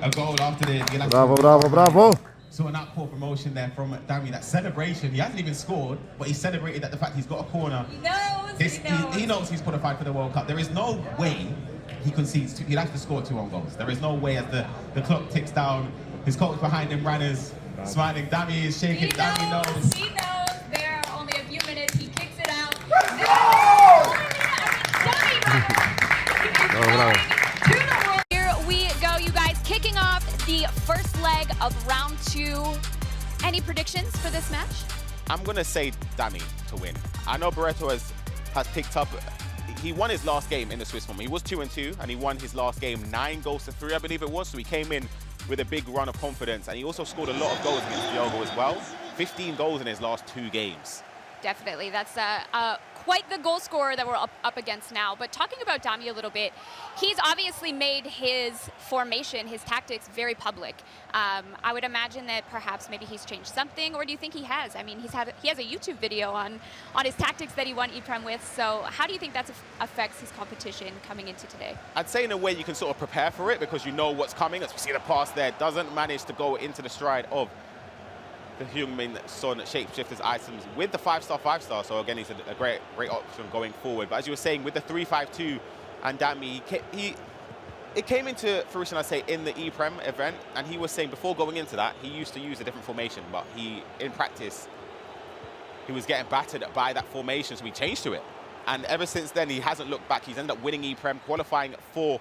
a goal after the Brawo, brawo, brawo. So an outpour promotion there from Damian. That celebration, he hasn't even scored, but he celebrated at the fact he's got a corner. He knows he's qualified for the World Cup. There is no way he concedes two. He'll have to score 2 own goals. There is no way as the clock ticks down. His coach behind him, Ranners, smiling. Dami is shaking. Dami knows. He knows. There are only a few minutes. He kicks it out. Here we go, you guys. Kicking off the first leg of round 2. Any predictions for this match? I'm going to say Dami to win. I know Barreto has picked up. He won his last game in the Swiss form. He was 2-2, and he won his last game 9-3, I believe it was. So he came in with a big run of confidence, and he also scored a lot of goals against Diogo as well. 15 goals in his last 2 games. Definitely. That's quite the goal scorer that we're up against now. But talking about Dami a little bit, he's obviously made his formation, his tactics, very public. I would imagine that perhaps maybe he's changed something, or do you think he has? I mean, he has a YouTube video on his tactics that he won EPREM with. So how do you think that affects his competition coming into today? I'd say in a way you can sort of prepare for it because you know what's coming. As we see the pass there, doesn't manage to go into the stride of the Heung-min Son shapeshifters items with the 5-star. So again, he's a great option going forward. But as you were saying, with the 3-5-2 and Dami, it came into fruition, I'd say, in the EPREM event. And he was saying before going into that, he used to use a different formation, but in practice, he was getting battered by that formation, so he changed to it. And ever since then, he hasn't looked back. He's ended up winning EPREM, qualifying for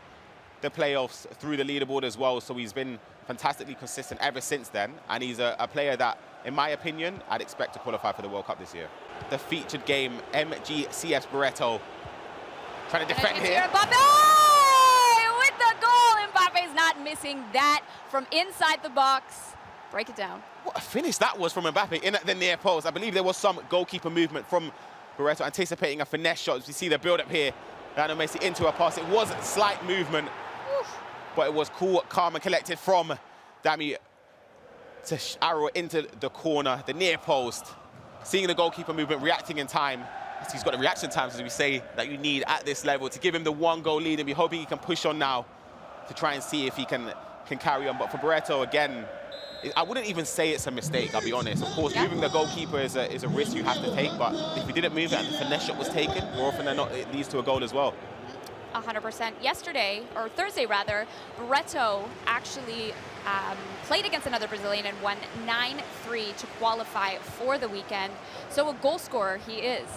the playoffs through the leaderboard as well. So he's been fantastically consistent ever since then. And he's a player that, in my opinion, I'd expect to qualify for the World Cup this year. The featured game, MGCS Barreto, trying to defend here. Mbappe with the goal. Mbappe's not missing that from inside the box. Break it down. What a finish that was from Mbappe in at the near post. I believe there was some goalkeeper movement from Barreto, anticipating a finesse shot. As you see the build-up here, Lionel Messi into a pass. It was slight movement, but it was cool, calm and collected from Dami to arrow into the corner, the near post. Seeing the goalkeeper movement, reacting in time. He's got the reaction times, as we say, that you need at this level to give him the 1-goal lead, and we're hoping he can push on now to try and see if he can carry on. But for Barreto, again, I wouldn't even say it's a mistake, I'll be honest. Of course, moving the goalkeeper is a risk you have to take, but if you didn't move it and the finesse shot was taken, more often than not, it leads to a goal as well. 100%. Yesterday, or Thursday rather, Barreto actually played against another Brazilian and won 9-3 to qualify for the weekend. So a goal scorer he is.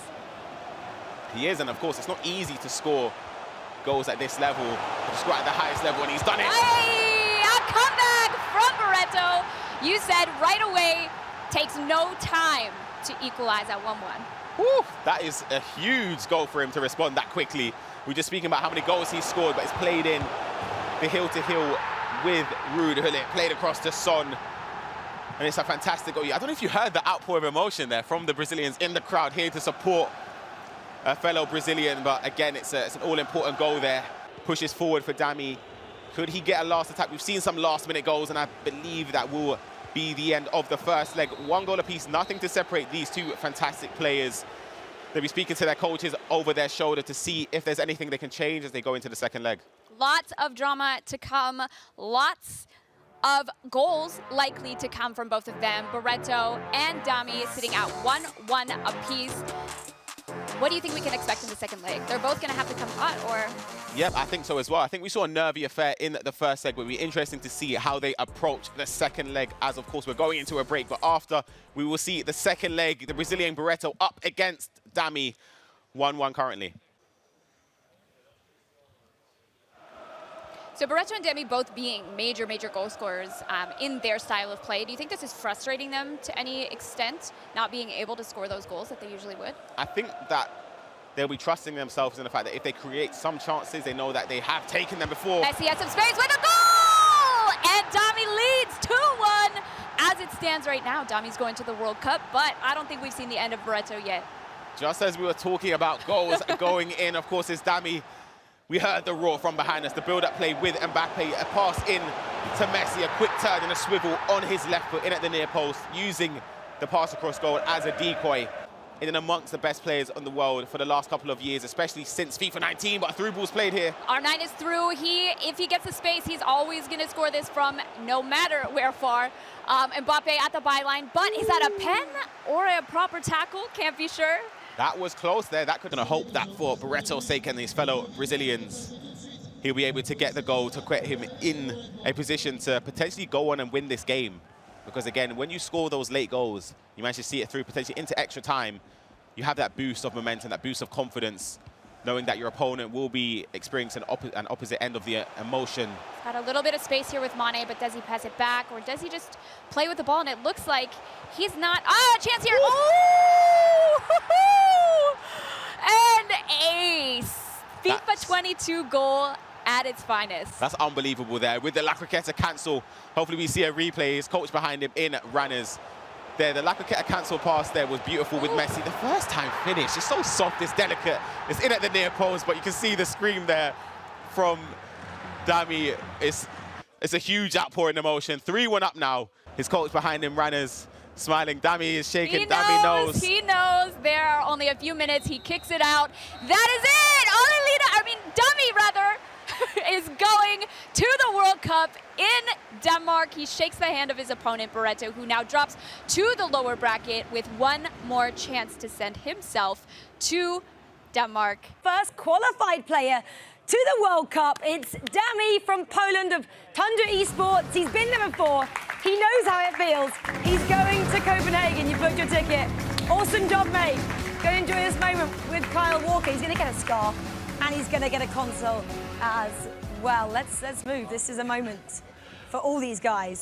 He is, and of course, it's not easy to score goals at this level, to score at the highest level, and he's done it. Hey, a comeback from Barreto. You said right away, takes no time to equalize at 1-1. Woo, that is a huge goal for him to respond that quickly. We're just speaking about how many goals he's scored, but it's played in the heel-to-heel with Ruud Gullit, played across to Son. And it's a fantastic goal. I don't know if you heard the outpour of emotion there from the Brazilians in the crowd here to support a fellow Brazilian. But again, it's an all-important goal there. Pushes forward for Dami. Could he get a last attack? We've seen some last-minute goals, and I believe that will be the end of the first leg. 1 goal apiece, nothing to separate these two fantastic players. They'll be speaking to their coaches over their shoulder to see if there's anything they can change as they go into the second leg. Lots of drama to come, lots of goals likely to come from both of them. Barreto and Dami sitting out 1-1 apiece. What do you think we can expect in the second leg? They're both going to have to come hot, or? Yep, I think so as well. I think we saw a nervy affair in the first leg. It will be interesting to see how they approach the second leg, as of course we're going into a break. But after, we will see the second leg, the Brazilian Barreto up against Dami, 1-1 currently. So Barreto and Dami both being major goal scorers in their style of play. Do you think this is frustrating them to any extent, not being able to score those goals that they usually would? I think that they'll be trusting themselves in the fact that if they create some chances, they know that they have taken them before. Messi has some space with a goal! And Dami leads 2-1. As it stands right now, Dami's going to the World Cup, but I don't think we've seen the end of Barreto yet. Just as we were talking about goals going in, of course, is Dami. We heard the roar from behind us, the build-up play with Mbappe, a pass in to Messi, a quick turn and a swivel on his left foot in at the near post, using the pass across goal as a decoy. in and amongst the best players in the world for the last couple of years, especially since FIFA 19, but a through ball's played here. R9 is through. If he gets the space, he's always going to score this from no matter where far. Mbappe at the byline, but is that a pen or a proper tackle? Can't be sure. That was close there. That could hope that for Barreto's sake and his fellow Brazilians, he'll be able to get the goal to put him in a position to potentially go on and win this game. Because again, when you score those late goals, you manage to see it through potentially into extra time, you have that boost of momentum, that boost of confidence, knowing that your opponent will be experiencing an opposite end of the emotion. Got a little bit of space here with Mane, but does he pass it back or does he just play with the ball? And it looks like he's not. Ah, chance here. Oh! And ace. FIFA 22 goal at its finest. That's unbelievable there. With the La Croqueta cancel, hopefully we see a replay. His coach behind him in runners. There, the La Croqueta cancel pass there was beautiful with Messi. The first time finish, it's so soft, it's delicate. It's in at the near post, but you can see the scream there from DAMIE. It's a huge outpouring emotion. 3-1 up now. His coach behind him, runners, smiling. DAMIE is shaking. DAMIE knows. He knows. There are only a few minutes. He kicks it out. That is it. DAMIE rather. Is going to the World Cup in Denmark. He shakes the hand of his opponent, Barreto, who now drops to the lower bracket with one more chance to send himself to Denmark. First qualified player to the World Cup. It's DAMIE from Poland of Tundra Esports. He's been there before. He knows how it feels. He's going to Copenhagen. You booked your ticket. Awesome job, mate. Go enjoy this moment with Kyle Walker. He's going to get a scarf and he's going to get a console as well. Let's move. This is a moment for all these guys.